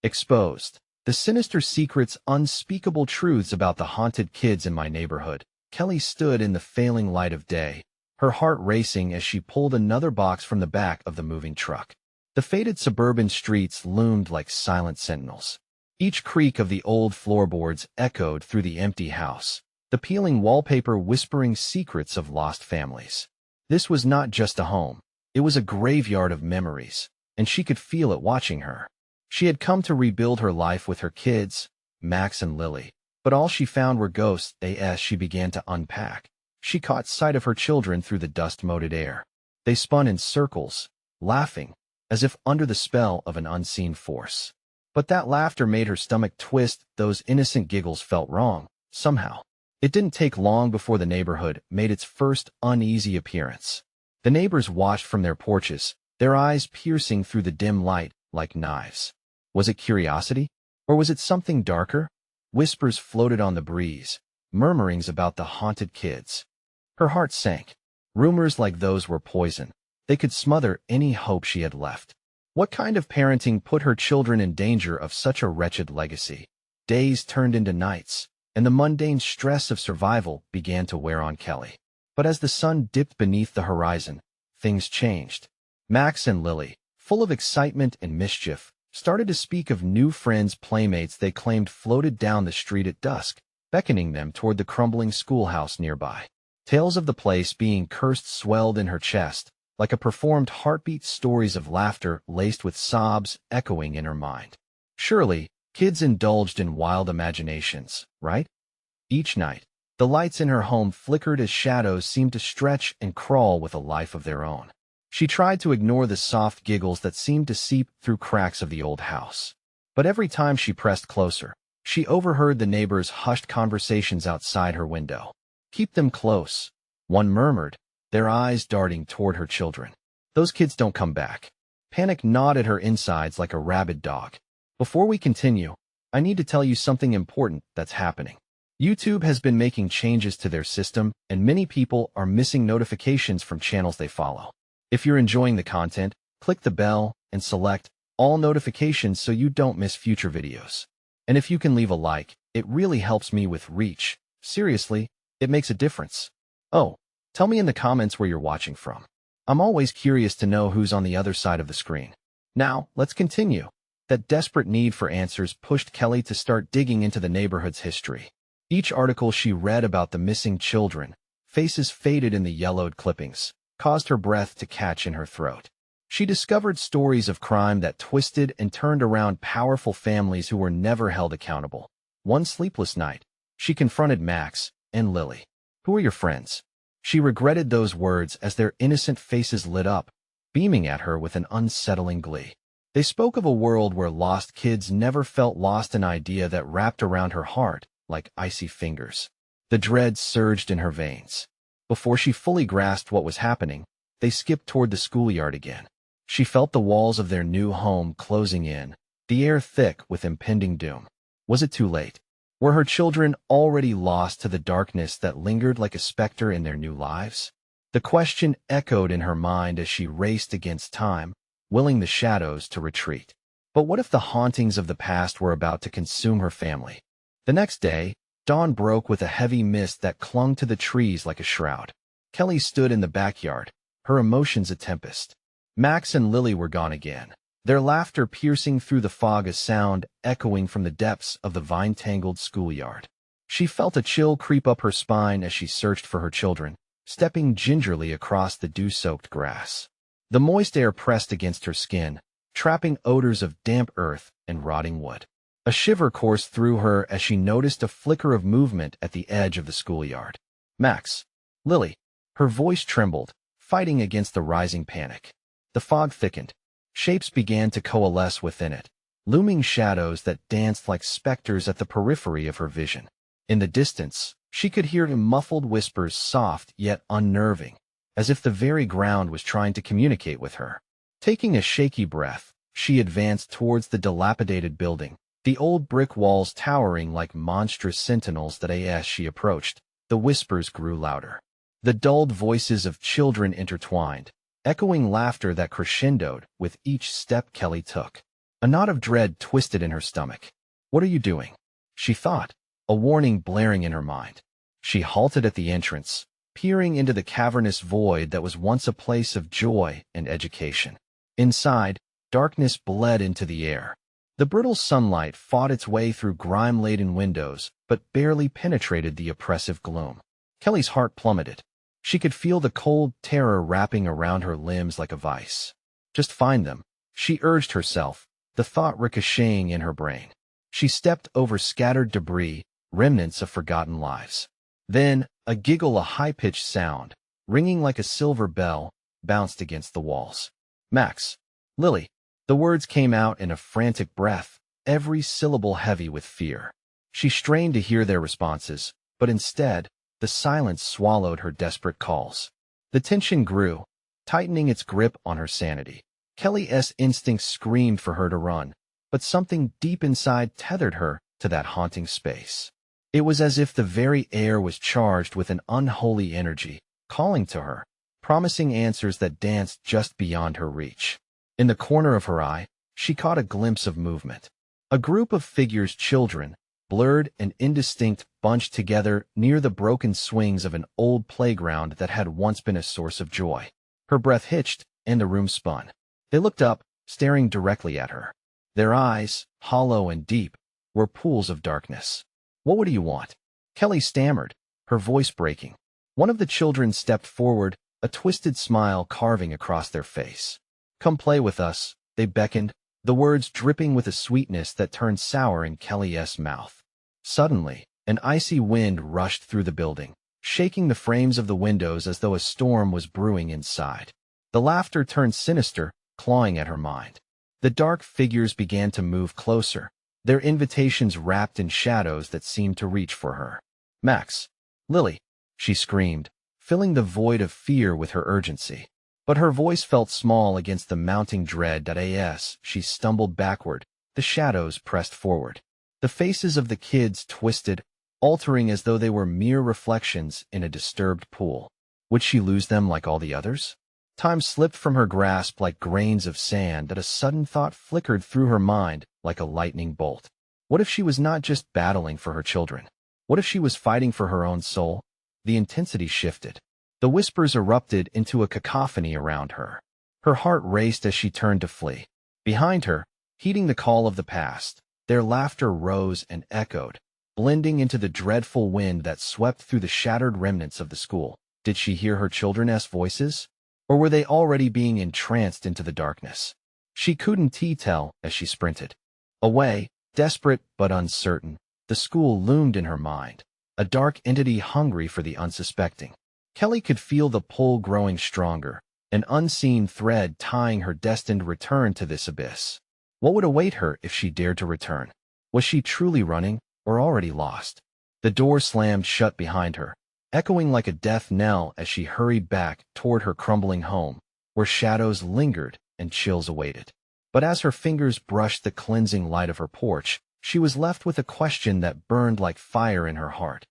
Exposed. The sinister secrets, unspeakable truths about the haunted kids in my neighborhood. Kelly stood in the failing light of day, her heart racing as she pulled another box from the back of the moving truck. The faded suburban streets loomed like silent sentinels. Each creak of the old floorboards echoed through the empty house, the peeling wallpaper whispering secrets of lost families. This was not just a home. It was a graveyard of memories, and she could feel it watching her. She had come to rebuild her life with her kids, Max and Lily, but all she found were ghosts. As she began to unpack, she caught sight of her children through the dust-moated air. They spun in circles, laughing, as if under the spell of an unseen force. But that laughter made her stomach twist. Those innocent giggles felt wrong, somehow. It didn't take long before the neighborhood made its first uneasy appearance. The neighbors watched from their porches, their eyes piercing through the dim light like knives. Was it curiosity? Or was it something darker? Whispers floated on the breeze, murmurings about the haunted kids. Her heart sank. Rumors like those were poison. They could smother any hope she had left. What kind of parenting put her children in danger of such a wretched legacy? Days turned into nights, and the mundane stress of survival began to wear on Kelly. But as the sun dipped beneath the horizon, things changed. Max and Lily, full of excitement and mischief, started to speak of new friends, playmates they claimed floated down the street at dusk, beckoning them toward the crumbling schoolhouse nearby. Tales of the place being cursed swelled in her chest, like a performed heartbeat, stories of laughter laced with sobs echoing in her mind. Surely, kids indulged in wild imaginations, right? Each night, the lights in her home flickered as shadows seemed to stretch and crawl with a life of their own. She tried to ignore the soft giggles that seemed to seep through cracks of the old house. But every time she pressed closer, she overheard the neighbors' hushed conversations outside her window. "Keep them close," one murmured, their eyes darting toward her children. "Those kids don't come back." Panic gnawed at her insides like a rabid dog. Before we continue, I need to tell you something important that's happening. YouTube has been making changes to their system, and many people are missing notifications from channels they follow. If you're enjoying the content, click the bell and select all notifications so you don't miss future videos. And if you can leave a like, it really helps me with reach. Seriously, it makes a difference. Oh, tell me in the comments where you're watching from. I'm always curious to know who's on the other side of the screen. Now, let's continue. That desperate need for answers pushed Kelly to start digging into the neighborhood's history. Each article she read about the missing children, faces faded in the yellowed clippings, caused her breath to catch in her throat. She discovered stories of crime that twisted and turned around powerful families who were never held accountable. One sleepless night, she confronted Max and Lily. "Who are your friends?" She regretted those words as their innocent faces lit up, beaming at her with an unsettling glee. They spoke of a world where lost kids never felt lost, an idea that wrapped around her heart like icy fingers. The dread surged in her veins. Before she fully grasped what was happening, they skipped toward the schoolyard again. She felt the walls of their new home closing in, the air thick with impending doom. Was it too late? Were her children already lost to the darkness that lingered like a specter in their new lives? The question echoed in her mind as she raced against time, willing the shadows to retreat. But what if the hauntings of the past were about to consume her family? The next day, dawn broke with a heavy mist that clung to the trees like a shroud. Kelly stood in the backyard, her emotions a tempest. Max and Lily were gone again, their laughter piercing through the fog, a sound echoing from the depths of the vine-tangled schoolyard. She felt a chill creep up her spine as she searched for her children, stepping gingerly across the dew-soaked grass. The moist air pressed against her skin, trapping odors of damp earth and rotting wood. A shiver coursed through her as she noticed a flicker of movement at the edge of the schoolyard. "Max, Lily," her voice trembled, fighting against the rising panic. The fog thickened. Shapes began to coalesce within it, looming shadows that danced like specters at the periphery of her vision. In the distance, she could hear muffled whispers, soft yet unnerving, as if the very ground was trying to communicate with her. Taking a shaky breath, she advanced towards the dilapidated building, the old brick walls towering like monstrous sentinels. That as she approached, the whispers grew louder. The dulled voices of children intertwined, echoing laughter that crescendoed with each step Kelly took. A knot of dread twisted in her stomach. What are you doing? She thought, a warning blaring in her mind. She halted at the entrance, peering into the cavernous void that was once a place of joy and education. Inside, darkness bled into the air. The brittle sunlight fought its way through grime-laden windows, but barely penetrated the oppressive gloom. Kelly's heart plummeted. She could feel the cold terror wrapping around her limbs like a vice. Just find them, she urged herself, the thought ricocheting in her brain. She stepped over scattered debris, remnants of forgotten lives. Then, a giggle, a high-pitched sound, ringing like a silver bell, bounced against the walls. Max. Lily. The words came out in a frantic breath, every syllable heavy with fear. She strained to hear their responses, but instead, the silence swallowed her desperate calls. The tension grew, tightening its grip on her sanity. Kelly's instincts screamed for her to run, but something deep inside tethered her to that haunting space. It was as if the very air was charged with an unholy energy, calling to her, promising answers that danced just beyond her reach. In the corner of her eye, she caught a glimpse of movement. A group of figures, children, blurred and indistinct, bunched together near the broken swings of an old playground that had once been a source of joy. Her breath hitched, and the room spun. They looked up, staring directly at her. Their eyes, hollow and deep, were pools of darkness. What do you want? Kelly stammered, her voice breaking. One of the children stepped forward, a twisted smile carving across their face. Come play with us, they beckoned, the words dripping with a sweetness that turned sour in Kelly's mouth. Suddenly, an icy wind rushed through the building, shaking the frames of the windows as though a storm was brewing inside. The laughter turned sinister, clawing at her mind. The dark figures began to move closer, their invitations wrapped in shadows that seemed to reach for her. Max. Lily. She screamed, filling the void of fear with her urgency. But her voice felt small against the mounting dread that as she stumbled backward, the shadows pressed forward. The faces of the kids twisted, altering as though they were mere reflections in a disturbed pool. Would she lose them like all the others? Time slipped from her grasp like grains of sand that a sudden thought flickered through her mind like a lightning bolt. What if she was not just battling for her children? What if she was fighting for her own soul? The intensity shifted. The whispers erupted into a cacophony around her. Her heart raced as she turned to flee. Behind her, heeding the call of the past, their laughter rose and echoed, blending into the dreadful wind that swept through the shattered remnants of the school. Did she hear her children's voices? Or were they already being entranced into the darkness? She couldn't tell as she sprinted. Away, desperate but uncertain, the school loomed in her mind, a dark entity hungry for the unsuspecting. Kelly could feel the pull growing stronger, an unseen thread tying her destined return to this abyss. What would await her if she dared to return? Was she truly running, or already lost? The door slammed shut behind her, echoing like a death knell as she hurried back toward her crumbling home, where shadows lingered and chills awaited. But as her fingers brushed the cleansing light of her porch, she was left with a question that burned like fire in her heart.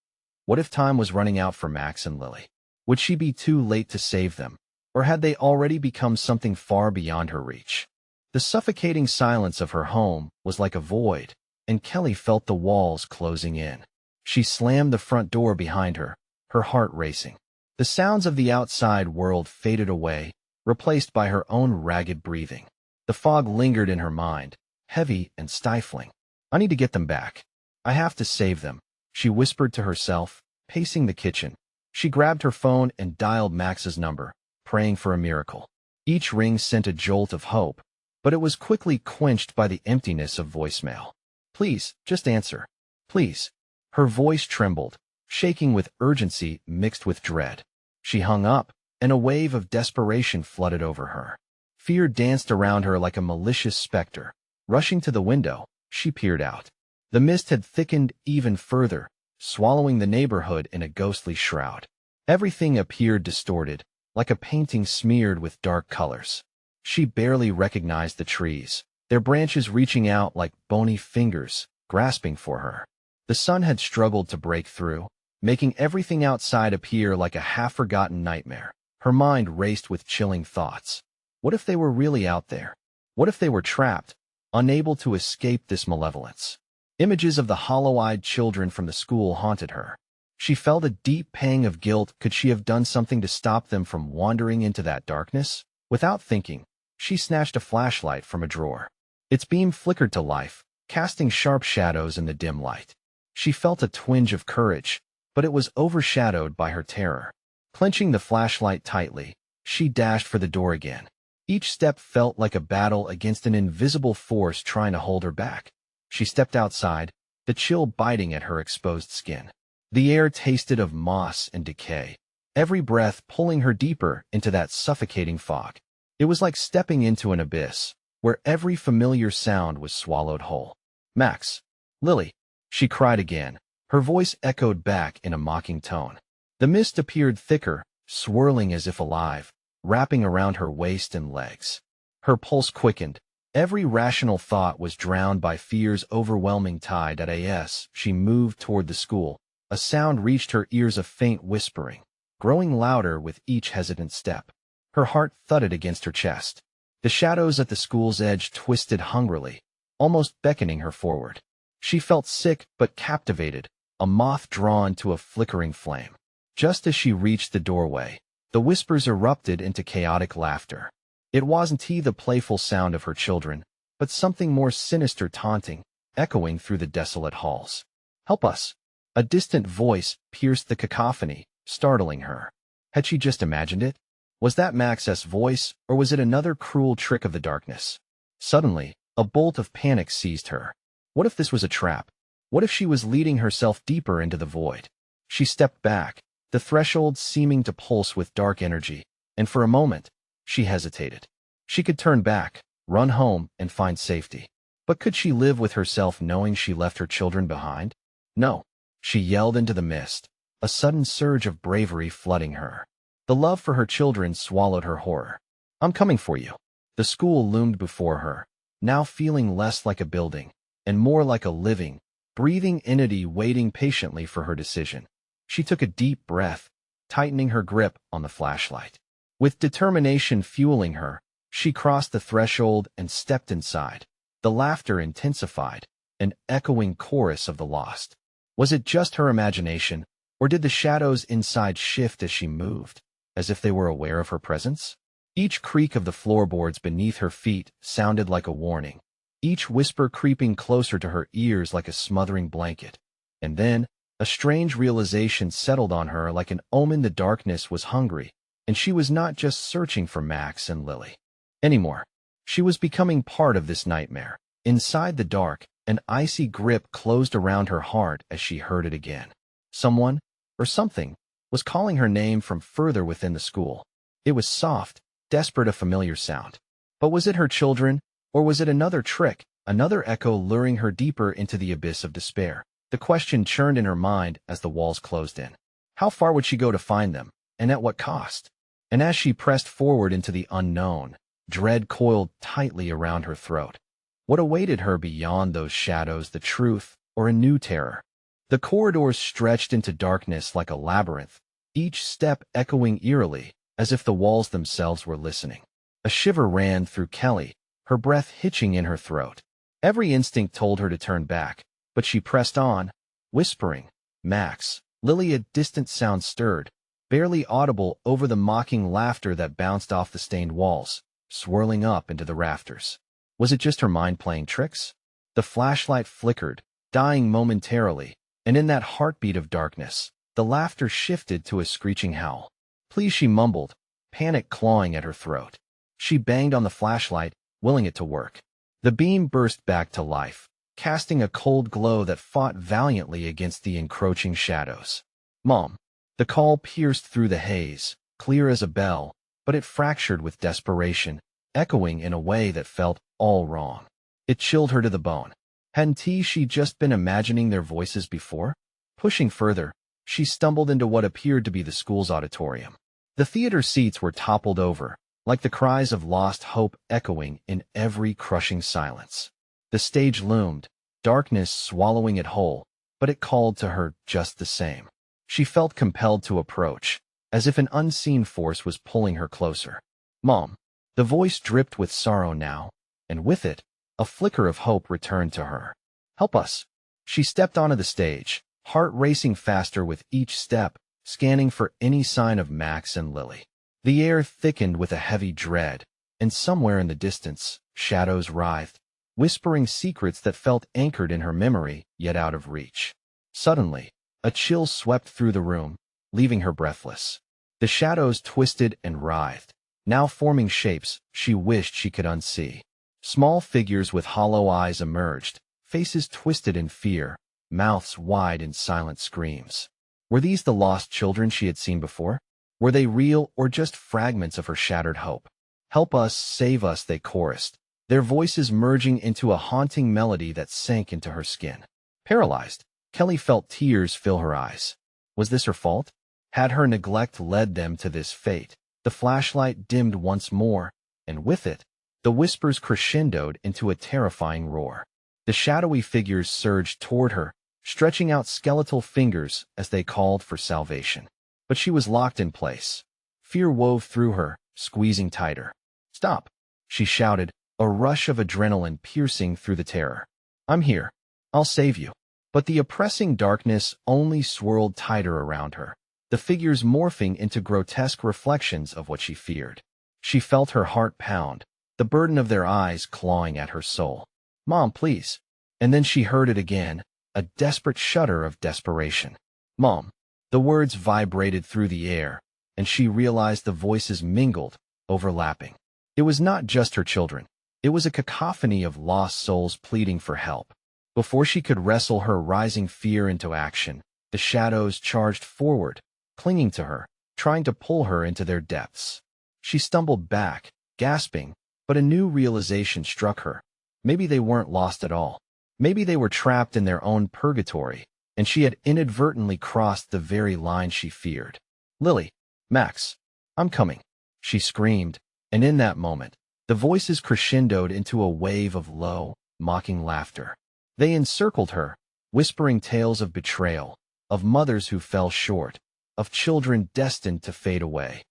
What if time was running out for Max and Lily? Would she be too late to save them, or had they already become something far beyond her reach? The suffocating silence of her home was like a void, and Kelly felt the walls closing in. She slammed the front door behind her, her heart racing. The sounds of the outside world faded away, replaced by her own ragged breathing. The fog lingered in her mind, heavy and stifling. I need to get them back. I have to save them, she whispered to herself, pacing the kitchen. She grabbed her phone and dialed Max's number, praying for a miracle. Each ring sent a jolt of hope, but it was quickly quenched by the emptiness of voicemail. Please, just answer. Please. Her voice trembled, shaking with urgency mixed with dread. She hung up, and a wave of desperation flooded over her. Fear danced around her like a malicious specter. Rushing to the window, she peered out. The mist had thickened even further, swallowing the neighborhood in a ghostly shroud. Everything appeared distorted, like a painting smeared with dark colors. She barely recognized the trees, their branches reaching out like bony fingers, grasping for her. The sun had struggled to break through, making everything outside appear like a half-forgotten nightmare. Her mind raced with chilling thoughts. What if they were really out there? What if they were trapped, unable to escape this malevolence. Images of the hollow-eyed children from the school haunted her. She felt a deep pang of guilt. Could she have done something to stop them from wandering into that darkness? Without thinking, she snatched a flashlight from a drawer. Its beam flickered to life, casting sharp shadows in the dim light. She felt a twinge of courage, but it was overshadowed by her terror. Clenching the flashlight tightly, she dashed for the door again. Each step felt like a battle against an invisible force trying to hold her back. She stepped outside, the chill biting at her exposed skin. The air tasted of moss and decay, every breath pulling her deeper into that suffocating fog. It was like stepping into an abyss, where every familiar sound was swallowed whole. "Max! Lily!" she cried again, her voice echoed back in a mocking tone. The mist appeared thicker, swirling as if alive, wrapping around her waist and legs. Her pulse quickened. Every rational thought was drowned by fear's overwhelming tide. As she moved toward the school, a sound reached her ears, a faint whispering, growing louder with each hesitant step. Her heart thudded against her chest. The shadows at the school's edge twisted hungrily, almost beckoning her forward. She felt sick but captivated, a moth drawn to a flickering flame. Just as she reached the doorway, the whispers erupted into chaotic laughter. It wasn't the playful sound of her children, but something more sinister, taunting, echoing through the desolate halls. "Help us!" A distant voice pierced the cacophony, startling her. Had she just imagined it? Was that Max's voice, or was it another cruel trick of the darkness? Suddenly, a bolt of panic seized her. What if this was a trap? What if she was leading herself deeper into the void? She stepped back, the threshold seeming to pulse with dark energy, and for a moment, she hesitated. She could turn back, run home, and find safety. But could she live with herself knowing she left her children behind? No. She yelled into the mist, a sudden surge of bravery flooding her. The love for her children swallowed her horror. "I'm coming for you." The school loomed before her, now feeling less like a building, and more like a living, breathing entity waiting patiently for her decision. She took a deep breath, tightening her grip on the flashlight. With determination fueling her, she crossed the threshold and stepped inside. The laughter intensified, an echoing chorus of the lost. Was it just her imagination, or did the shadows inside shift as she moved, as if they were aware of her presence? Each creak of the floorboards beneath her feet sounded like a warning, each whisper creeping closer to her ears like a smothering blanket. And then, a strange realization settled on her like an omen. The darkness was hungry, and she was not just searching for Max and Lily anymore. She was becoming part of this nightmare. Inside the dark, an icy grip closed around her heart as she heard it again. Someone, or something, was calling her name from further within the school. It was soft, desperate, a familiar sound. But was it her children, or was it another trick, another echo luring her deeper into the abyss of despair? The question churned in her mind as the walls closed in. How far would she go to find them, and at what cost? And as she pressed forward into the unknown, dread coiled tightly around her throat. What awaited her beyond those shadows, the truth, or a new terror? The corridors stretched into darkness like a labyrinth, each step echoing eerily, as if the walls themselves were listening. A shiver ran through Kelly, her breath hitching in her throat. Every instinct told her to turn back, but she pressed on, whispering, "Max." Lily. A distant sound stirred, barely audible over the mocking laughter that bounced off the stained walls, swirling up into the rafters. Was it just her mind playing tricks? The flashlight flickered, dying momentarily, and in that heartbeat of darkness, the laughter shifted to a screeching howl. "Please," she mumbled, panic clawing at her throat. She banged on the flashlight, willing it to work. The beam burst back to life, casting a cold glow that fought valiantly against the encroaching shadows. "Mom." The call pierced through the haze, clear as a bell, but it fractured with desperation, echoing in a way that felt all wrong. It chilled her to the bone. Hadn't she just been imagining their voices before? Pushing further, she stumbled into what appeared to be the school's auditorium. The theater seats were toppled over, like the cries of lost hope echoing in every crushing silence. The stage loomed, darkness swallowing it whole, but it called to her just the same. She felt compelled to approach, as if an unseen force was pulling her closer. "Mom." The voice dripped with sorrow now, and with it, A flicker of hope returned to her. "Help us." She stepped onto the stage, heart racing faster with each step, scanning for any sign of Max and Lily. The air thickened with a heavy dread, and somewhere in the distance, shadows writhed, whispering secrets that felt anchored in her memory, yet out of reach. Suddenly, a chill swept through the room, leaving her breathless. The shadows twisted and writhed, now forming shapes she wished she could unsee. Small figures with hollow eyes emerged, faces twisted in fear, mouths wide in silent screams. Were these the lost children she had seen before? Were they real or just fragments of her shattered hope? "Help us, save us," they chorused, their voices merging into a haunting melody that sank into her skin. Paralyzed, Kelly felt tears fill her eyes. Was this her fault? Had her neglect led them to this fate? The flashlight dimmed once more, and with it, the whispers crescendoed into a terrifying roar. The shadowy figures surged toward her, stretching out skeletal fingers as they called for salvation. But she was locked in place. Fear wove through her, squeezing tighter. "Stop!" she shouted, a rush of adrenaline piercing through the terror. "I'm here. I'll save you." But the oppressing darkness only swirled tighter around her, the figures morphing into grotesque reflections of what she feared. She felt her heart pound, the burden of their eyes clawing at her soul. "Mom, please." And then she heard it again, a desperate shudder of desperation. "Mom." The words vibrated through the air, and she realized the voices mingled, overlapping. It was not just her children. It was a cacophony of lost souls pleading for help. Before she could wrestle her rising fear into action, the shadows charged forward, clinging to her, trying to pull her into their depths. She stumbled back, gasping, but a new realization struck her. Maybe they weren't lost at all. Maybe they were trapped in their own purgatory, and she had inadvertently crossed the very line she feared. "Lily, Max, I'm coming," she screamed, and in that moment, the voices crescendoed into a wave of low, mocking laughter. They encircled her, whispering tales of betrayal, of mothers who fell short, of children destined to fade away.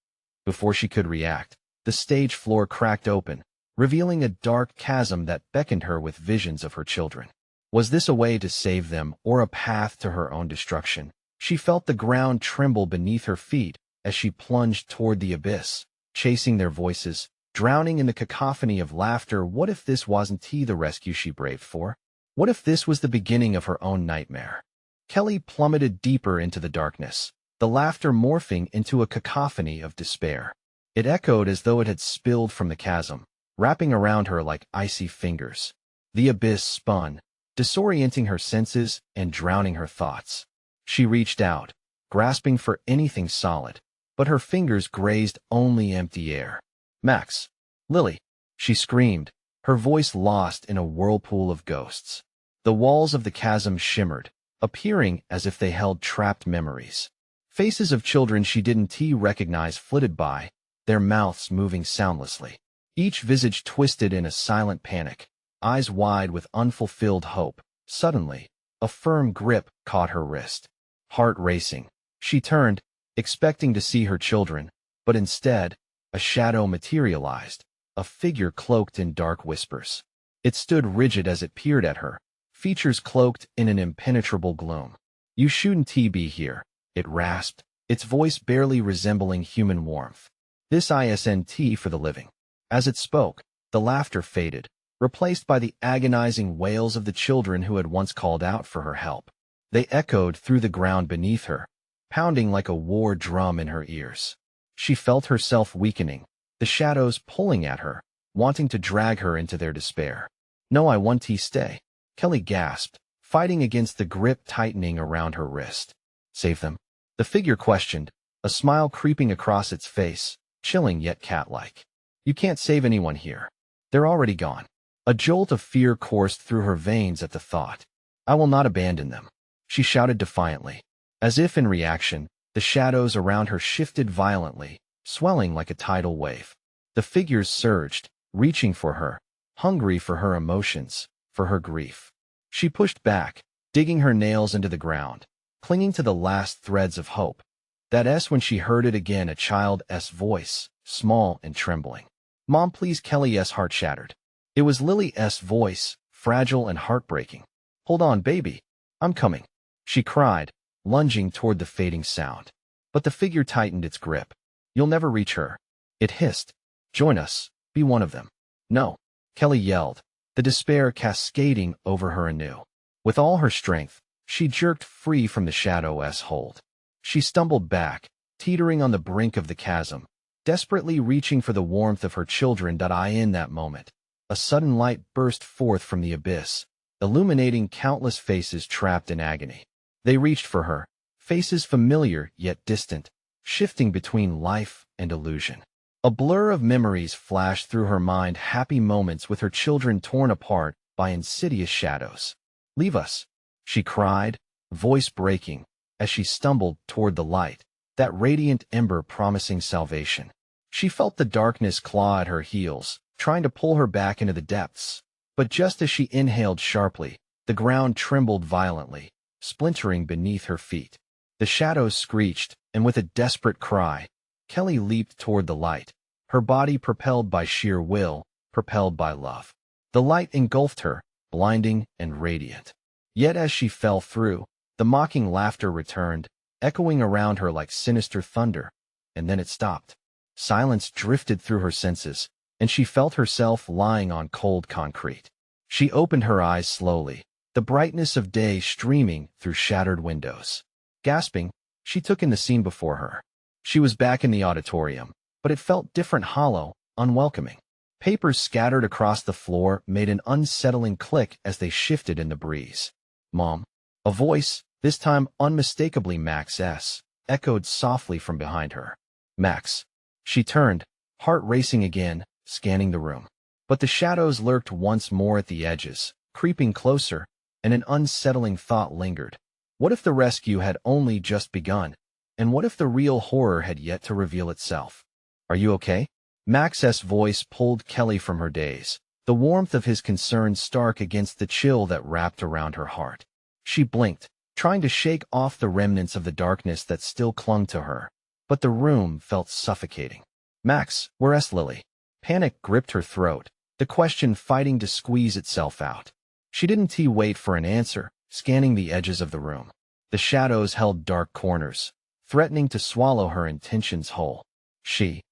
Before she could react, the stage floor cracked open, revealing a dark chasm that beckoned her with visions of her children. Was this a way to save them or a path to her own destruction? She felt the ground tremble beneath her feet as she plunged toward the abyss, chasing their voices, drowning in the cacophony of laughter. What if this wasn't the rescue she braved for? What if this was the beginning of her own nightmare? Kelly plummeted deeper into the darkness, the laughter morphing into a cacophony of despair. It echoed as though it had spilled from the chasm, wrapping around her like icy fingers. The abyss spun, disorienting her senses and drowning her thoughts. She reached out, grasping for anything solid, but her fingers grazed only empty air. "Max, Lily," she screamed, her voice lost in a whirlpool of ghosts. The walls of the chasm shimmered, appearing as if they held trapped memories. Faces of children she didn't recognize flitted by, their mouths moving soundlessly. Each visage twisted in a silent panic, eyes wide with unfulfilled hope. Suddenly, a firm grip caught her wrist. Heart racing, she turned, expecting to see her children, but instead, a shadow materialized, a figure cloaked in dark whispers. It stood rigid as it peered at her, features cloaked in an impenetrable gloom. "You shouldn't be here," it rasped, its voice barely resembling human warmth. "This isn't for the living." As it spoke, the laughter faded, replaced by the agonizing wails of the children who had once called out for her help. They echoed through the ground beneath her, pounding like a war drum in her ears. She felt herself weakening, the shadows pulling at her, wanting to drag her into their despair. "No, I want to stay," Kelly gasped, fighting against the grip tightening around her wrist. "Save them?" The figure questioned, a smile creeping across its face, chilling yet cat-like. "You can't save anyone here. They're already gone." A jolt of fear coursed through her veins at the thought. "I will not abandon them," she shouted defiantly. As if in reaction, the shadows around her shifted violently, swelling like a tidal wave. The figures surged, reaching for her, hungry for her emotions, for her grief. She pushed back, digging her nails into the ground, clinging to the last threads of hope. That's when she heard it again, a child's voice, small and trembling. "Mom, please." Kelly's heart shattered. It was Lily's voice, fragile and heartbreaking. "Hold on, baby. I'm coming," she cried, lunging toward the fading sound. But the figure tightened its grip. "You'll never reach her," it hissed. "Join us. Be one of them." "No," Kelly yelled, the despair cascading over her anew. With all her strength, she jerked free from the shadow's hold. She stumbled back, teetering on the brink of the chasm, desperately reaching for the warmth of her children. In that moment, a sudden light burst forth from the abyss, illuminating countless faces trapped in agony. They reached for her, faces familiar yet distant, shifting between life and illusion. A blur of memories flashed through her mind, happy moments with her children torn apart by insidious shadows. "Leave us," she cried, voice breaking, as she stumbled toward the light, that radiant ember promising salvation. She felt the darkness claw at her heels, trying to pull her back into the depths. But just as she inhaled sharply, the ground trembled violently, splintering beneath her feet. The shadows screeched, and with a desperate cry, Kelly leaped toward the light, her body propelled by sheer will, propelled by love. The light engulfed her, blinding and radiant. Yet as she fell through, the mocking laughter returned, echoing around her like sinister thunder. And then it stopped. Silence drifted through her senses, and she felt herself lying on cold concrete. She opened her eyes slowly, the brightness of day streaming through shattered windows. Gasping, she took in the scene before her. She was back in the auditorium, but it felt different, hollow, unwelcoming. Papers scattered across the floor made an unsettling click as they shifted in the breeze. "Mom." A voice, this time unmistakably Max's, echoed softly from behind her. "Max." She turned, heart racing again, scanning the room. But the shadows lurked once more at the edges, creeping closer, and an unsettling thought lingered. What if the rescue had only just begun? And what if the real horror had yet to reveal itself? "Are you okay?" Max's voice pulled Kelly from her daze, the warmth of his concern stark against the chill that wrapped around her heart. She blinked, trying to shake off the remnants of the darkness that still clung to her. But the room felt suffocating. "Max, where's Lily?" Panic gripped her throat, the question fighting to squeeze itself out. She didn't wait for an answer, scanning the edges of the room. The shadows held dark corners, threatening to swallow her intentions whole. She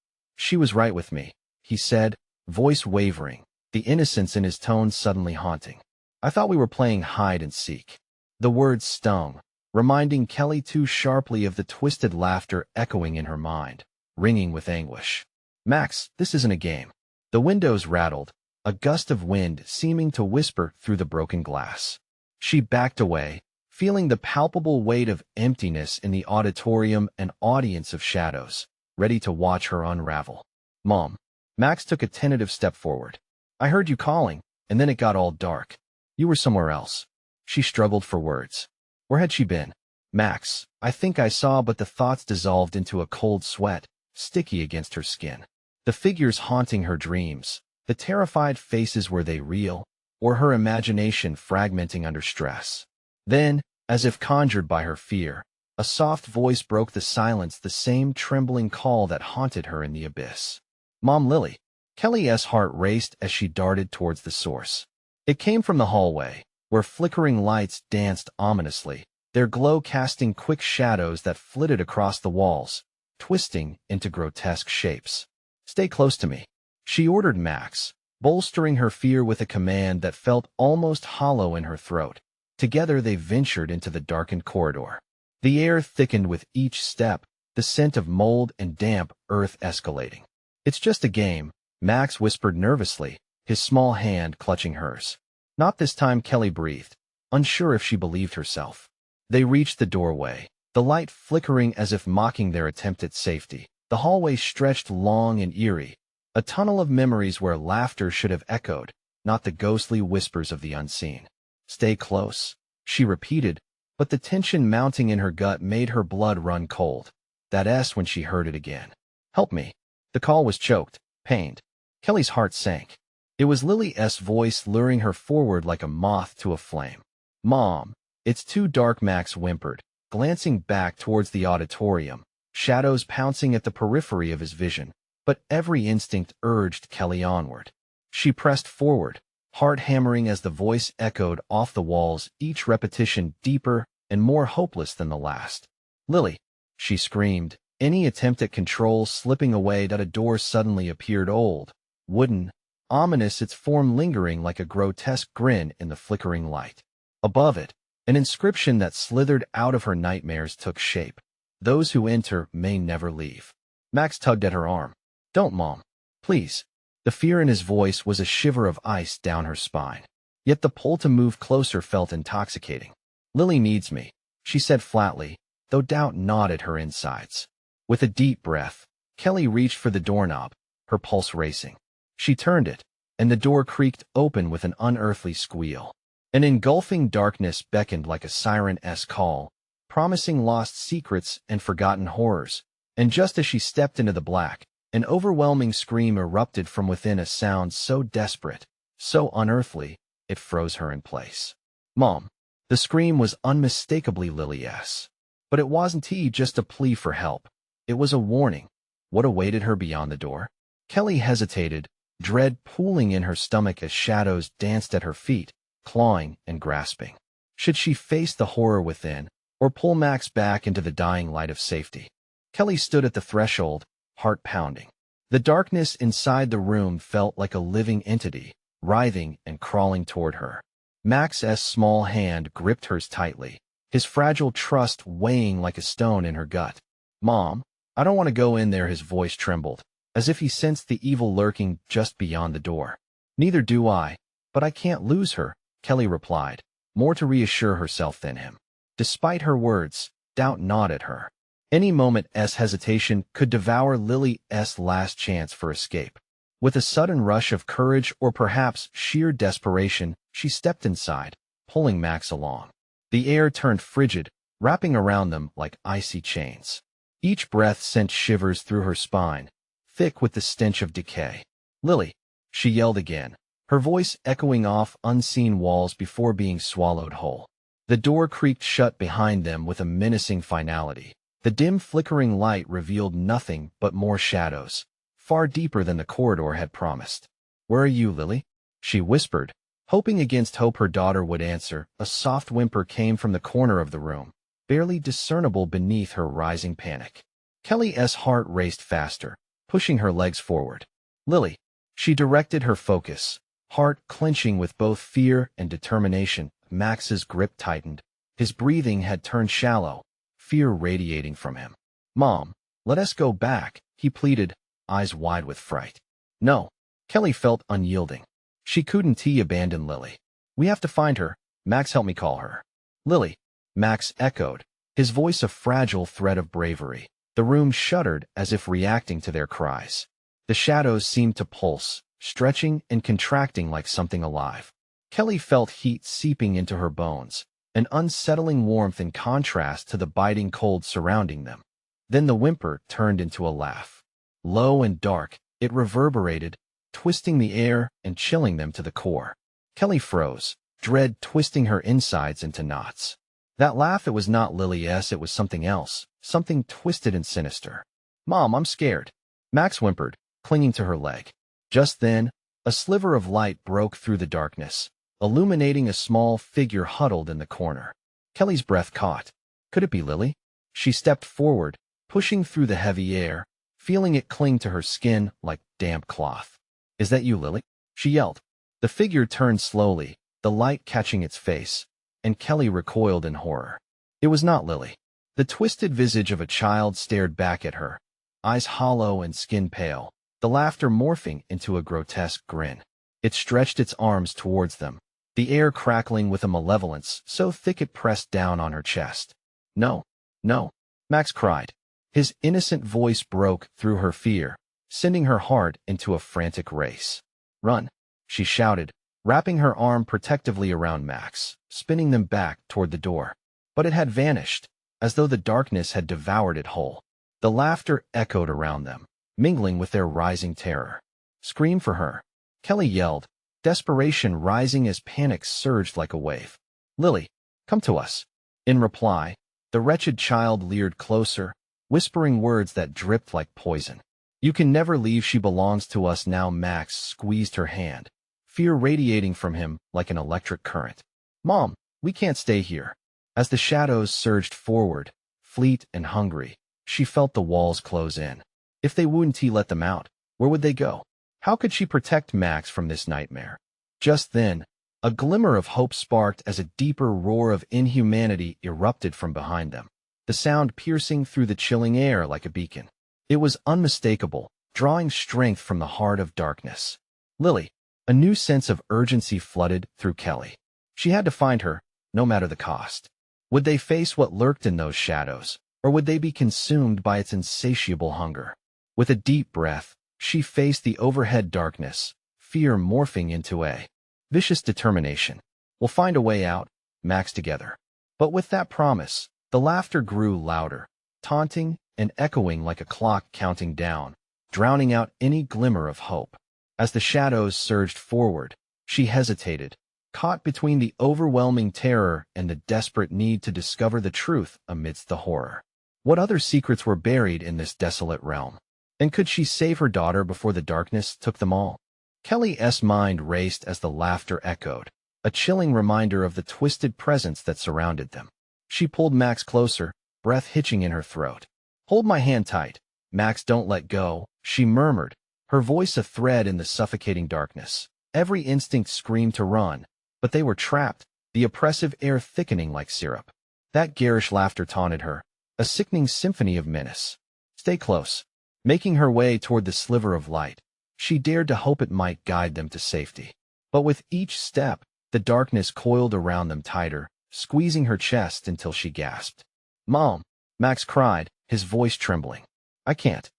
was right with me," he said, voice wavering, the innocence in his tone suddenly haunting. "I thought we were playing hide and seek." The words stung, reminding Kelly too sharply of the twisted laughter echoing in her mind, ringing with anguish. "Max, this isn't a game." The windows rattled, a gust of wind seeming to whisper through the broken glass. She backed away, feeling the palpable weight of emptiness in the auditorium, an audience of shadows, ready to watch her unravel. "Mom." Max took a tentative step forward. "I heard you calling, and then it got all dark. You were somewhere else." She struggled for words. Where had she been? "Max, I think I saw," but the thoughts dissolved into a cold sweat, sticky against her skin. The figures haunting her dreams, the terrified faces, were they real, or her imagination fragmenting under stress? Then, as if conjured by her fear, a soft voice broke the silence, the same trembling call that haunted her in the abyss. "Mom, Lily." Kelly's heart raced as she darted towards the source. It came from the hallway, where flickering lights danced ominously, their glow casting quick shadows that flitted across the walls, twisting into grotesque shapes. "Stay close to me," she ordered Max, bolstering her fear with a command that felt almost hollow in her throat. Together they ventured into the darkened corridor. The air thickened with each step, the scent of mold and damp earth escalating. "It's just a game," Max whispered nervously, his small hand clutching hers. "Not this time," Kelly breathed, unsure if she believed herself. They reached the doorway, the light flickering as if mocking their attempt at safety. The hallway stretched long and eerie, a tunnel of memories where laughter should have echoed, not the ghostly whispers of the unseen. "Stay close," she repeated, but the tension mounting in her gut made her blood run cold. That S when she heard it again. "Help me." The call was choked, pained. Kelly's heart sank. It was Lily's voice luring her forward like a moth to a flame. "Mom, it's too dark," Max whimpered, glancing back towards the auditorium, shadows pouncing at the periphery of his vision, but every instinct urged Kelly onward. She pressed forward, heart hammering as the voice echoed off the walls, each repetition deeper and more hopeless than the last. "Lily," she screamed, any attempt at control slipping away. A door suddenly appeared, old, wooden, ominous, its form lingering like a grotesque grin in the flickering light. Above it, an inscription that slithered out of her nightmares took shape. "Those who enter may never leave." Max tugged at her arm. "Don't, Mom. Please." The fear in his voice was a shiver of ice down her spine. Yet the pull to move closer felt intoxicating. "Lily needs me," she said flatly, though doubt gnawed at her insides. With a deep breath, Kelly reached for the doorknob, her pulse racing. She turned it, and the door creaked open with an unearthly squeal. An engulfing darkness beckoned like a siren-esque call, promising lost secrets and forgotten horrors. And just as she stepped into the black, an overwhelming scream erupted from within, a sound so desperate, so unearthly, it froze her in place. "Mom." The scream was unmistakably Lily's. But it wasn't just a plea for help. It was a warning. What awaited her beyond the door? Kelly hesitated, dread pooling in her stomach as shadows danced at her feet, clawing and grasping. Should she face the horror within, or pull Max back into the dying light of safety? Kelly stood at the threshold, heart pounding. The darkness inside the room felt like a living entity, writhing and crawling toward her. Max's small hand gripped hers tightly, his fragile trust weighing like a stone in her gut. "Mom, I don't want to go in there." His voice trembled, as if he sensed the evil lurking just beyond the door. "Neither do I, but I can't lose her," Kelly replied, more to reassure herself than him. Despite her words, doubt gnawed at her. Any moment's hesitation could devour Lily's last chance for escape. With a sudden rush of courage, or perhaps sheer desperation, she stepped inside, pulling Max along. The air turned frigid, wrapping around them like icy chains. Each breath sent shivers through her spine, thick with the stench of decay. "Lily," she yelled again, her voice echoing off unseen walls before being swallowed whole. The door creaked shut behind them with a menacing finality. The dim flickering light revealed nothing but more shadows, far deeper than the corridor had promised. "Where are you, Lily?" she whispered, hoping against hope her daughter would answer. A soft whimper came from the corner of the room, barely discernible beneath her rising panic. Kelly's heart raced faster, pushing her legs forward. "Lily." She directed her focus, heart clenching with both fear and determination. Max's grip tightened. His breathing had turned shallow, fear radiating from him. "Mom, let us go back," he pleaded, eyes wide with fright. "No." Kelly felt unyielding. She couldn't abandon Lily. "We have to find her. Max, help me call her." "Lily," Max echoed, his voice a fragile thread of bravery. The room shuddered as if reacting to their cries. The shadows seemed to pulse, stretching and contracting like something alive. Kelly felt heat seeping into her bones, an unsettling warmth in contrast to the biting cold surrounding them. Then the whimper turned into a laugh. Low and dark, it reverberated, twisting the air and chilling them to the core. Kelly froze, dread twisting her insides into knots. That laugh, it was not Lily's, it was something else, something twisted and sinister. "Mom, I'm scared," Max whimpered, clinging to her leg. Just then, a sliver of light broke through the darkness, illuminating a small figure huddled in the corner. Kelly's breath caught. Could it be Lily? She stepped forward, pushing through the heavy air, feeling it cling to her skin like damp cloth. "Is that you, Lily?" she yelled. The figure turned slowly, the light catching its face, and Kelly recoiled in horror. It was not Lily. The twisted visage of a child stared back at her, eyes hollow and skin pale, the laughter morphing into a grotesque grin. It stretched its arms towards them, the air crackling with a malevolence so thick it pressed down on her chest. "No, no," Max cried. His innocent voice broke through her fear, sending her heart into a frantic race. "Run," she shouted, wrapping her arm protectively around Max, spinning them back toward the door. But it had vanished, as though the darkness had devoured it whole. The laughter echoed around them, mingling with their rising terror. "Scream for her," Kelly yelled, desperation rising as panic surged like a wave. "Lily, come to us." In reply, the wretched child leered closer, whispering words that dripped like poison. You can never leave. She belongs to us now. Max squeezed her hand, fear radiating from him like an electric current. Mom, we can't stay here. As the shadows surged forward, fleet and hungry, she felt the walls close in. If they wouldn't let them out, where would they go? How could she protect Max from this nightmare? Just then, a glimmer of hope sparked as a deeper roar of inhumanity erupted from behind them, the sound piercing through the chilling air like a beacon. It was unmistakable, drawing strength from the heart of darkness. Lily. A new sense of urgency flooded through Kelly. She had to find her, no matter the cost. Would they face what lurked in those shadows, or would they be consumed by its insatiable hunger? With a deep breath, she faced the overhead darkness, fear morphing into a vicious determination. We'll find a way out, Max together. But with that promise, the laughter grew louder, taunting and echoing like a clock counting down, drowning out any glimmer of hope. As the shadows surged forward, she hesitated, caught between the overwhelming terror and the desperate need to discover the truth amidst the horror. What other secrets were buried in this desolate realm? And could she save her daughter before the darkness took them all? Kelly's mind raced as the laughter echoed, a chilling reminder of the twisted presence that surrounded them. She pulled Max closer, breath hitching in her throat. Hold my hand tight. Max, don't let go, she murmured, her voice a thread in the suffocating darkness. Every instinct screamed to run, but they were trapped, the oppressive air thickening like syrup. That garish laughter taunted her, a sickening symphony of menace. Stay close. Making her way toward the sliver of light, she dared to hope it might guide them to safety. But with each step, the darkness coiled around them tighter, squeezing her chest until she gasped. Mom, Max cried, his voice trembling. I can't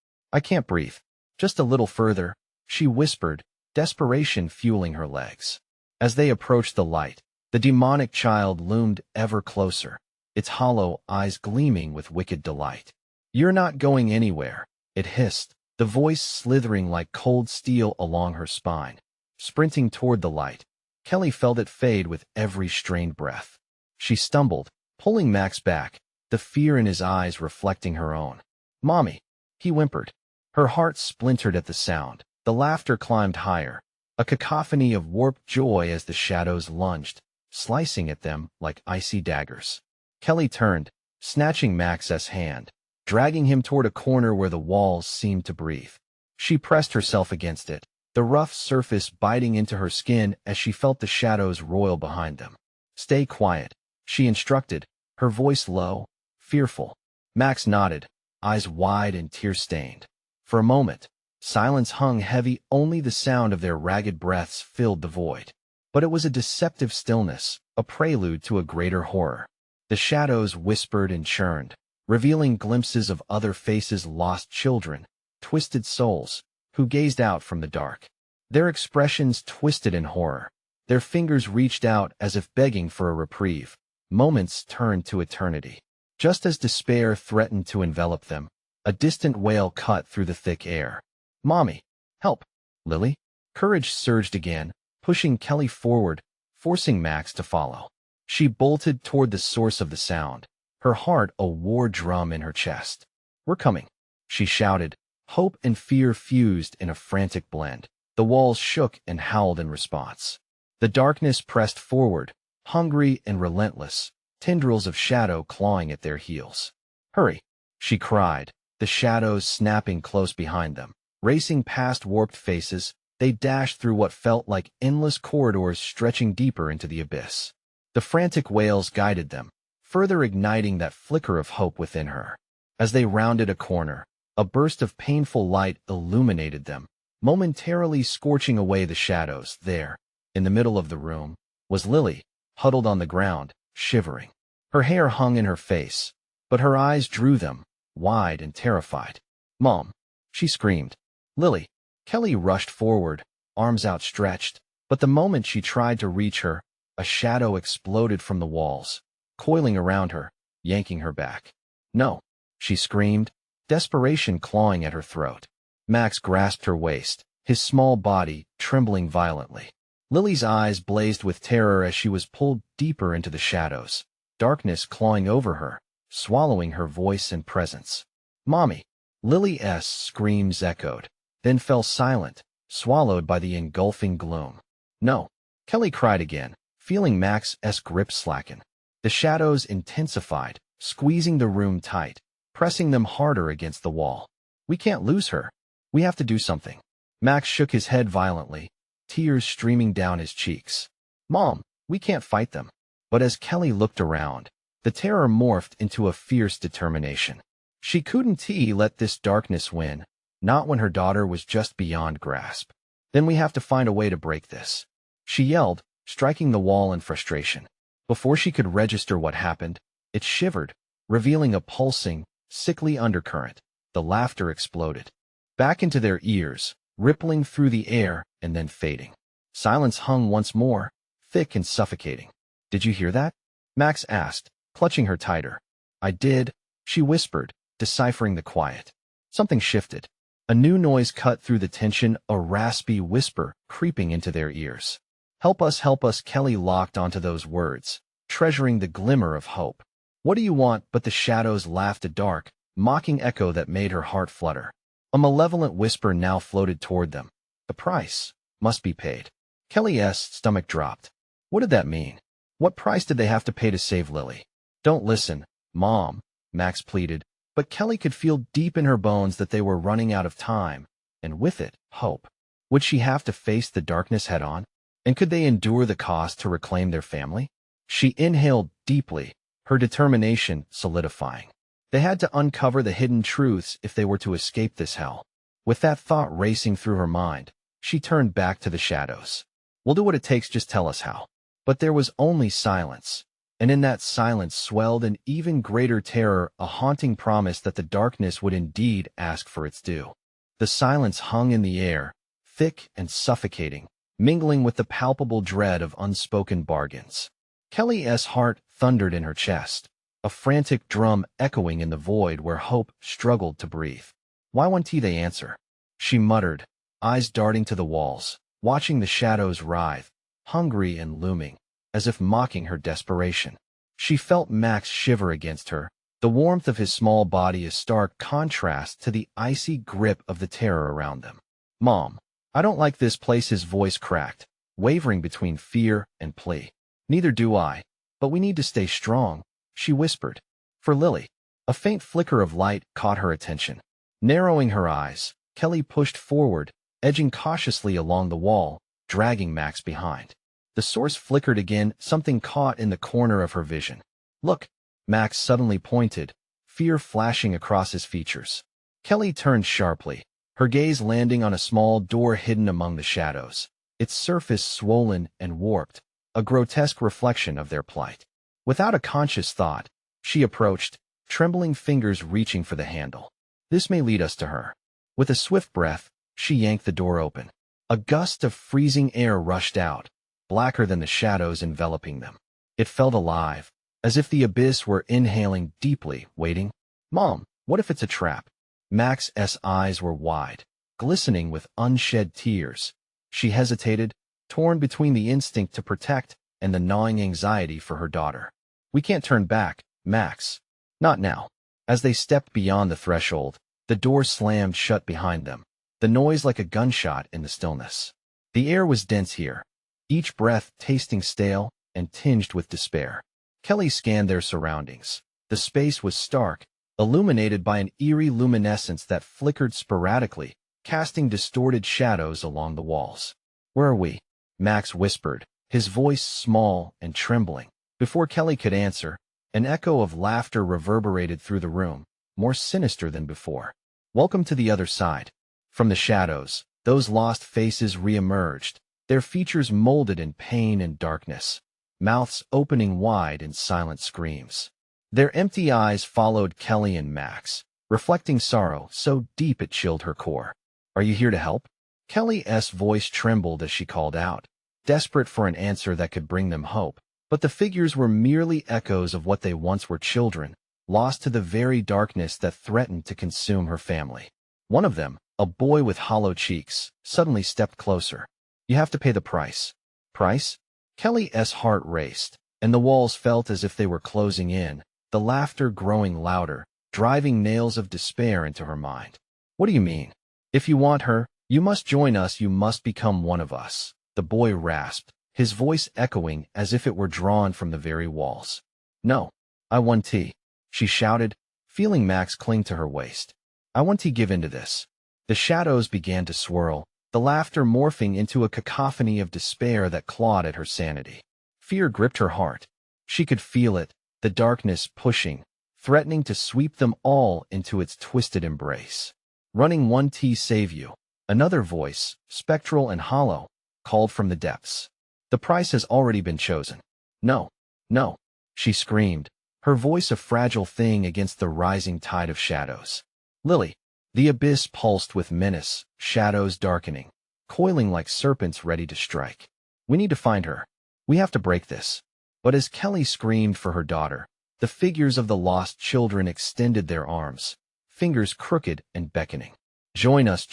breathe. Just a little further, she whispered, desperation fueling her legs. As they approached the light, the demonic child loomed ever closer, its hollow eyes gleaming with wicked delight. You're not going anywhere, it hissed, the voice slithering like cold steel along her spine. Sprinting toward the light, Kelly felt it fade with every strained breath. She stumbled, pulling Max back, the fear in his eyes reflecting her own. Mommy, he whimpered. Her heart splintered at the sound. The laughter climbed higher, a cacophony of warped joy as the shadows lunged, slicing at them like icy daggers. Kelly turned, snatching Max's hand, dragging him toward a corner where the walls seemed to breathe. She pressed herself against it, the rough surface biting into her skin as she felt the shadows roil behind them. Stay quiet, she instructed, her voice low, fearful. Max nodded, eyes wide and tear-stained. For a moment, silence hung heavy, only the sound of their ragged breaths filled the void. But it was a deceptive stillness, a prelude to a greater horror. The shadows whispered and churned, revealing glimpses of other faces, lost children, twisted souls, who gazed out from the dark. Their expressions twisted in horror. Their fingers reached out as if begging for a reprieve. Moments turned to eternity. Just as despair threatened to envelop them, a distant wail cut through the thick air. Mommy, help, Lily. Courage surged again, pushing Kelly forward, forcing Max to follow. She bolted toward the source of the sound, her heart a war drum in her chest. We're coming, she shouted, hope and fear fused in a frantic blend. The walls shook and howled in response. The darkness pressed forward, hungry and relentless, tendrils of shadow clawing at their heels. Hurry, she cried, the shadows snapping close behind them. Racing past warped faces, they dashed through what felt like endless corridors stretching deeper into the abyss. The frantic wails guided them, further igniting that flicker of hope within her. As they rounded a corner, a burst of painful light illuminated them, momentarily scorching away the shadows. There, in the middle of the room, was Lily, huddled on the ground, shivering. Her hair hung in her face, but her eyes drew them, wide and terrified. Mom, she screamed. Lily. Kelly rushed forward, arms outstretched, but the moment she tried to reach her, a shadow exploded from the walls, coiling around her, yanking her back. No, she screamed, desperation clawing at her throat. Max grasped her waist, his small body trembling violently. Lily's eyes blazed with terror as she was pulled deeper into the shadows, darkness clawing over her, swallowing her voice and presence. Mommy, Lily's screams echoed, then fell silent, swallowed by the engulfing gloom. No, Kelly cried again, feeling Max's grip slacken. The shadows intensified, squeezing the room tight, pressing them harder against the wall. We can't lose her. We have to do something. Max shook his head violently, tears streaming down his cheeks. Mom, we can't fight them. But as Kelly looked around, the terror morphed into a fierce determination. She couldn't let this darkness win, not when her daughter was just beyond grasp. Then we have to find a way to break this, she yelled, striking the wall in frustration. Before she could register what happened, it shivered, revealing a pulsing, sickly undercurrent. The laughter exploded back into their ears, rippling through the air and then fading. Silence hung once more, thick and suffocating. Did you hear that? Max asked, clutching her tighter. I did, she whispered, deciphering the quiet. Something shifted. A new noise cut through the tension, a raspy whisper creeping into their ears. Help us, Kelly locked onto those words, treasuring the glimmer of hope. What do you want? But the shadows laughed, a dark, mocking echo that made her heart flutter. A malevolent whisper now floated toward them. The price must be paid. Kelly's stomach dropped. What did that mean? What price did they have to pay to save Lily? Don't listen, Mom, Max pleaded, but Kelly could feel deep in her bones that they were running out of time, and with it, hope. Would she have to face the darkness head-on? And could they endure the cost to reclaim their family? She inhaled deeply, her determination solidifying. They had to uncover the hidden truths if they were to escape this hell. With that thought racing through her mind, she turned back to the shadows. We'll do what it takes, just tell us how. But there was only silence, and in that silence swelled an even greater terror, a haunting promise that the darkness would indeed ask for its due. The silence hung in the air, thick and suffocating, mingling with the palpable dread of unspoken bargains. Kelly's heart thundered in her chest, a frantic drum echoing in the void where hope struggled to breathe. Why won't they answer? She muttered, eyes darting to the walls, watching the shadows writhe, hungry and looming, as if mocking her desperation. She felt Max shiver against her, the warmth of his small body a stark contrast to the icy grip of the terror around them. Mom, I don't like this place, his voice cracked, wavering between fear and plea. Neither do I, but we need to stay strong, she whispered. For Lily. A faint flicker of light caught her attention. Narrowing her eyes, Kelly pushed forward, edging cautiously along the wall, dragging Max behind. The source flickered again, something caught in the corner of her vision. Look, Max suddenly pointed, fear flashing across his features. Kelly turned sharply, her gaze landing on a small door hidden among the shadows, its surface swollen and warped, a grotesque reflection of their plight. Without a conscious thought, she approached, trembling fingers reaching for the handle. This may lead us to her. With a swift breath, she yanked the door open. A gust of freezing air rushed out, blacker than the shadows enveloping them. It felt alive, as if the abyss were inhaling deeply, waiting. Mom, what if it's a trap? Max's eyes were wide, glistening with unshed tears. She hesitated, torn between the instinct to protect and the gnawing anxiety for her daughter. We can't turn back, Max. Not now. As they stepped beyond the threshold, the door slammed shut behind them, the noise like a gunshot in the stillness. The air was dense here, each breath tasting stale and tinged with despair. Kelly scanned their surroundings. The space was stark, illuminated by an eerie luminescence that flickered sporadically, casting distorted shadows along the walls. Where are we? Max whispered, his voice small and trembling. Before Kelly could answer, an echo of laughter reverberated through the room, more sinister than before. Welcome to the other side. From the shadows, those lost faces re-emerged, their features molded in pain and darkness, mouths opening wide in silent screams. Their empty eyes followed Kelly and Max, reflecting sorrow so deep it chilled her core. Are you here to help? Kelly's voice trembled as she called out, desperate for an answer that could bring them hope. But the figures were merely echoes of what they once were, children, lost to the very darkness that threatened to consume her family. One of them, a boy with hollow cheeks, suddenly stepped closer. You have to pay the price. Price? Kelly's heart raced, and the walls felt as if they were closing in, the laughter growing louder, driving nails of despair into her mind. What do you mean? If you want her, you must join us, you must become one of us, the boy rasped, his voice echoing as if it were drawn from the very walls. No, I want tea, she shouted, feeling Max cling to her waist. I want to give in to this. The shadows began to swirl, the laughter morphing into a cacophony of despair that clawed at her sanity. Fear gripped her heart. She could feel it, the darkness pushing, threatening to sweep them all into its twisted embrace. Running one T save you, another voice, spectral and hollow, called from the depths. The price has already been chosen. No, no, she screamed, her voice a fragile thing against the rising tide of shadows. Lily. The abyss pulsed with menace, shadows darkening, coiling like serpents ready to strike. We need to find her. We have to break this. But as Kelly screamed for her daughter, the figures of the lost children extended their arms, fingers crooked and beckoning. Join us,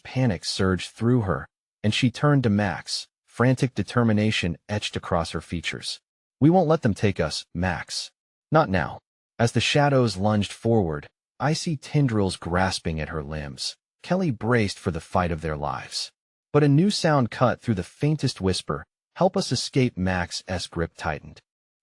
panic surged through her, and she turned to Max, frantic determination etched across her features. We won't let them take us, Max. Not now. As the shadows lunged forward, icy tendrils grasping at her limbs, Kelly braced for the fight of their lives. But a new sound cut through the faintest whisper. Help us escape. Max's grip tightened.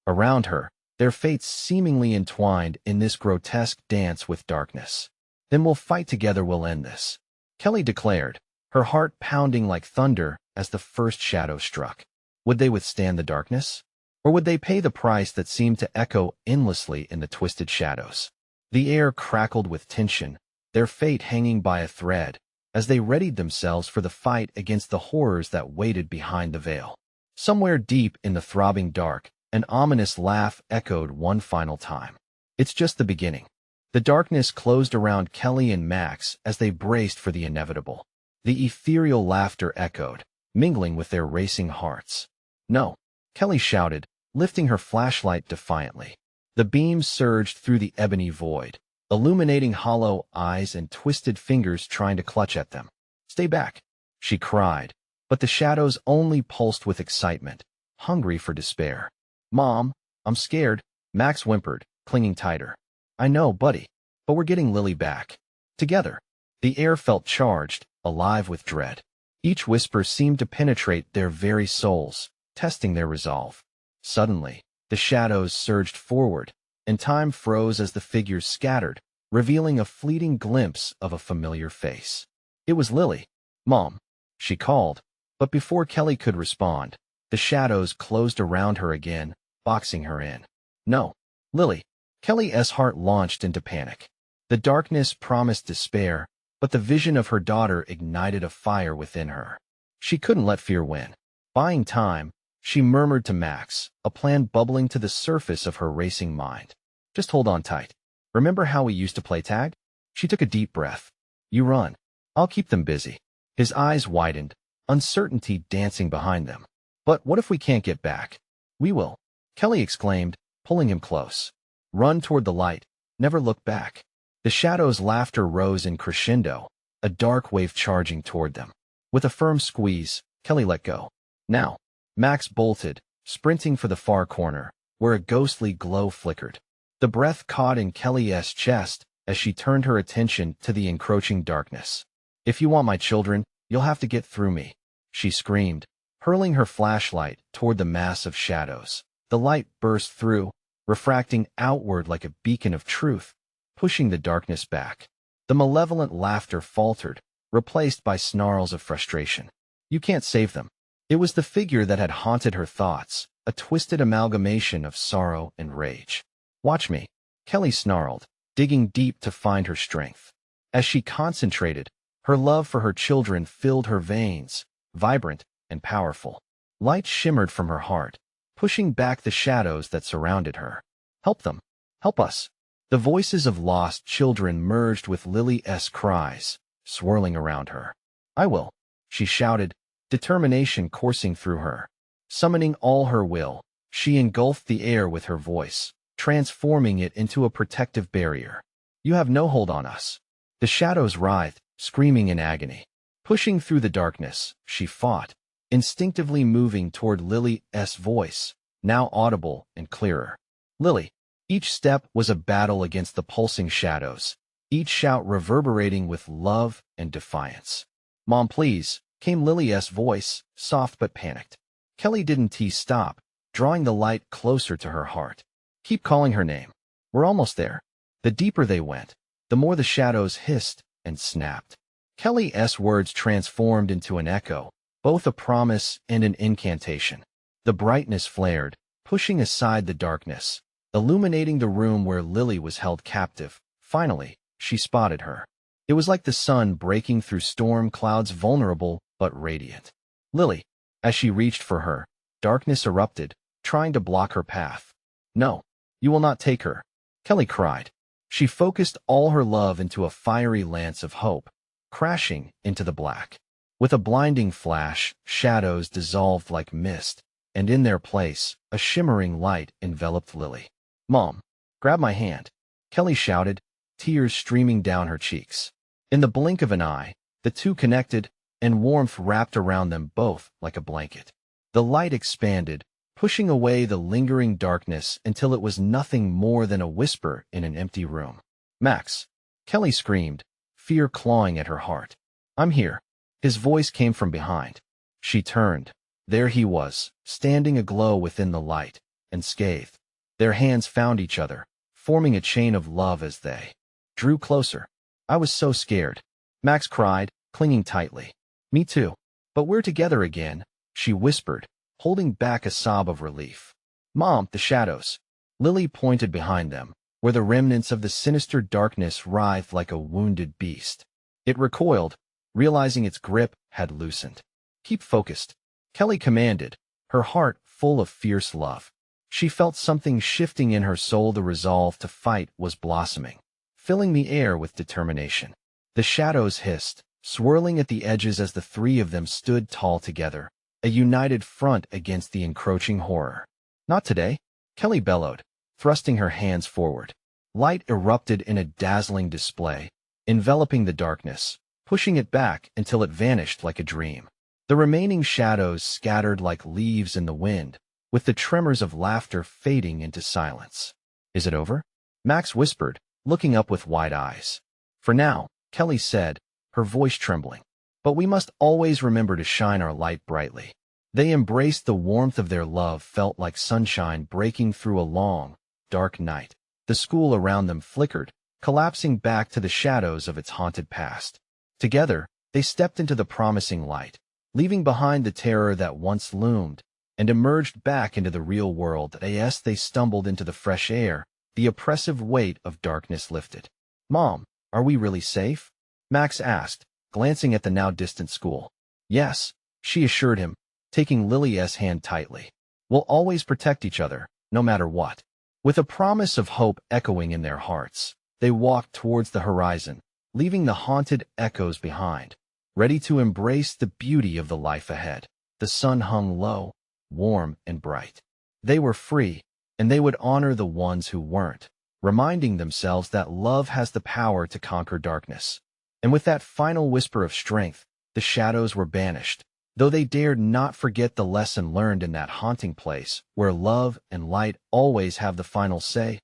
Around her, their fates seemingly entwined in this grotesque dance with darkness. Then we'll fight together, we'll end this, Kelly declared, her heart pounding like thunder as the first shadow struck. Would they withstand the darkness? Or would they pay the price that seemed to echo endlessly in the twisted shadows? The air crackled with tension, their fate hanging by a thread, as they readied themselves for the fight against the horrors that waited behind the veil. Somewhere deep in the throbbing dark, an ominous laugh echoed one final time. It's just the beginning. The darkness closed around Kelly and Max as they braced for the inevitable. The ethereal laughter echoed, mingling with their racing hearts. No, Kelly shouted, lifting her flashlight defiantly. The beams surged through the ebony void, illuminating hollow eyes and twisted fingers trying to clutch at them. Stay back, she cried, but the shadows only pulsed with excitement, hungry for despair. Mom, I'm scared, Max whimpered, clinging tighter. I know, buddy, but we're getting Lily back. Together. The air felt charged, alive with dread. Each whisper seemed to penetrate their very souls, testing their resolve. Suddenly, the shadows surged forward, and time froze as the figures scattered, revealing a fleeting glimpse of a familiar face. It was Lily. Mom, she called, but before Kelly could respond, the shadows closed around her again, boxing her in. No, Lily. Kelly's heart launched into panic. The darkness promised despair, but the vision of her daughter ignited a fire within her. She couldn't let fear win. Buying time, she murmured to Max, a plan bubbling to the surface of her racing mind. Just hold on tight. Remember how we used to play tag? She took a deep breath. You run. I'll keep them busy. His eyes widened, uncertainty dancing behind them. But what if we can't get back? We will, Kelly exclaimed, pulling him close. Run toward the light. Never look back. The shadows' laughter rose in crescendo, a dark wave charging toward them. With a firm squeeze, Kelly let go. Now. Max bolted, sprinting for the far corner, where a ghostly glow flickered. The breath caught in Kelly's chest as she turned her attention to the encroaching darkness. If you want my children, you'll have to get through me, she screamed, hurling her flashlight toward the mass of shadows. The light burst through, refracting outward like a beacon of truth, pushing the darkness back. The malevolent laughter faltered, replaced by snarls of frustration. You can't save them. It was the figure that had haunted her thoughts, a twisted amalgamation of sorrow and rage. Watch me, Kelly snarled, digging deep to find her strength. As she concentrated, her love for her children filled her veins, vibrant and powerful. Light shimmered from her heart, pushing back the shadows that surrounded her. Help them. Help us. The voices of lost children merged with Lily's cries, swirling around her. I will, she shouted, determination coursing through her. Summoning all her will, she engulfed the air with her voice, transforming it into a protective barrier. You have no hold on us. The shadows writhed, screaming in agony. Pushing through the darkness, she fought, instinctively moving toward Lily's voice, now audible and clearer. Lily. Each step was a battle against the pulsing shadows, each shout reverberating with love and defiance. "Mom, please," came Lily's voice, soft but panicked. Kelly didn't stop, drawing the light closer to her heart. "Keep calling her name. We're almost there." The deeper they went, the more the shadows hissed and snapped. Kelly's words transformed into an echo, both a promise and an incantation. The brightness flared, pushing aside the darkness, illuminating the room where Lily was held captive. Finally, she spotted her. It was like the sun breaking through storm clouds, vulnerable but radiant. "Lily." As she reached for her, darkness erupted, trying to block her path. "No, you will not take her," Kelly cried. She focused all her love into a fiery lance of hope, crashing into the black. With a blinding flash, shadows dissolved like mist, and in their place, a shimmering light enveloped Lily. "Mom, grab my hand," Kelly shouted, tears streaming down her cheeks. In the blink of an eye, the two connected, and warmth wrapped around them both like a blanket. The light expanded, pushing away the lingering darkness until it was nothing more than a whisper in an empty room. "Max," Kelly screamed, fear clawing at her heart. "I'm here." His voice came from behind. She turned. There he was, standing aglow within the light, and scathed. Their hands found each other, forming a chain of love as they drew closer. "I was so scared," Max cried, clinging tightly. "Me too. But we're together again," she whispered, holding back a sob of relief. "Mom," the shadows. Lily pointed behind them, where the remnants of the sinister darkness writhed like a wounded beast. It recoiled, realizing its grip had loosened. "Keep focused," Kelly commanded, her heart full of fierce love. She felt something shifting in her soul. The resolve to fight was blossoming, filling the air with determination. The shadows hissed, swirling at the edges as the three of them stood tall together, a united front against the encroaching horror. "Not today," Kelly bellowed, thrusting her hands forward. Light erupted in a dazzling display, enveloping the darkness, pushing it back until it vanished like a dream. The remaining shadows scattered like leaves in the wind, with the tremors of laughter fading into silence. "Is it over?" Max whispered, looking up with wide eyes. "For now," Kelly said, her voice trembling. "But we must always remember to shine our light brightly." They embraced. The warmth of their love felt like sunshine breaking through a long, dark night. The school around them flickered, collapsing back to the shadows of its haunted past. Together, they stepped into the promising light, leaving behind the terror that once loomed, and emerged back into the real world. As they stumbled into the fresh air, the oppressive weight of darkness lifted. "Mom, are we really safe?" Max asked, glancing at the now distant school. "Yes," she assured him, taking Lily's hand tightly. "We'll always protect each other, no matter what." With a promise of hope echoing in their hearts, they walked towards the horizon, leaving the haunted echoes behind, ready to embrace the beauty of the life ahead. The sun hung low, warm and bright. They were free, and they would honor the ones who weren't, reminding themselves that love has the power to conquer darkness. And with that final whisper of strength, the shadows were banished, though they dared not forget the lesson learned in that haunting place where love and light always have the final say.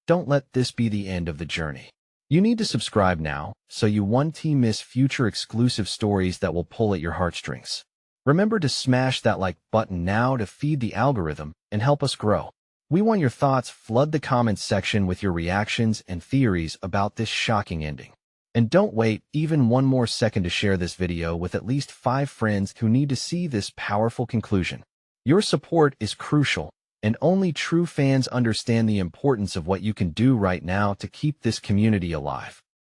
Don't let this be the end of the journey. You need to subscribe now so you won't miss future exclusive stories that will pull at your heartstrings. Remember to smash that like button now to feed the algorithm and help us grow. We want your thoughts. Flood the comments section with your reactions and theories about this shocking ending. And don't wait even one more second to share this video with at least 5 friends who need to see this powerful conclusion. Your support is crucial, and only true fans understand the importance of what you can do right now to keep this community alive.